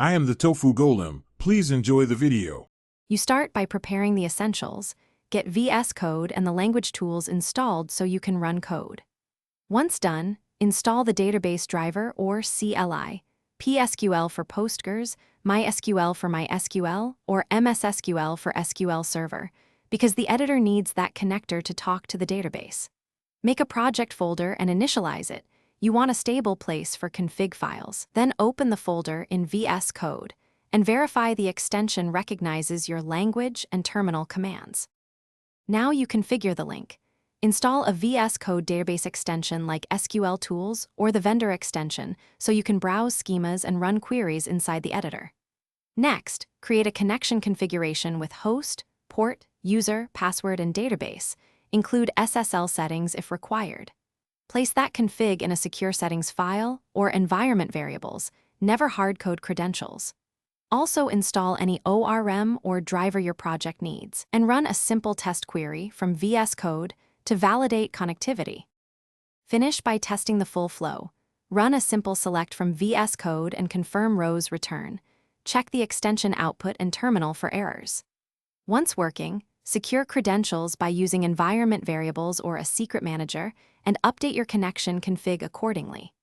I am the Tofu Golem. Please enjoy the video. You start by preparing the essentials. Get VS Code and the language tools installed so you can run code. Once done, install the database driver or CLI, PSQL for Postgres, MySQL for MySQL, or MSSQL for SQL Server, because the editor needs that connector to talk to the database. Make a project folder and initialize it. You want a stable place for config files. Then open the folder in VS Code and verify the extension recognizes your language and terminal commands. Now you configure the link. Install a VS Code database extension like SQL Tools or the vendor extension so you can browse schemas and run queries inside the editor. Next, create a connection configuration with host, port, user, password, and database. Include SSL settings if required. Place that config in a secure settings file or environment variables, never hardcode credentials. Also install any ORM or driver your project needs, and run a simple test query from VS Code to validate connectivity. Finish by testing the full flow. Run a simple select from VS Code and confirm rows return. Check the extension output and terminal for errors. Once working, secure credentials by using environment variables or a secret manager, and update your connection config accordingly.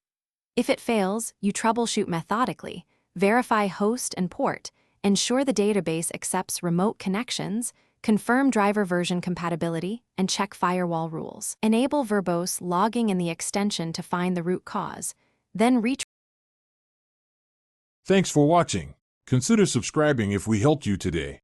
If it fails, you troubleshoot methodically, verify host and port, ensure the database accepts remote connections, confirm driver version compatibility, and check firewall rules. Enable verbose logging in the extension to find the root cause, then Thanks for watching. Consider subscribing if we helped you today.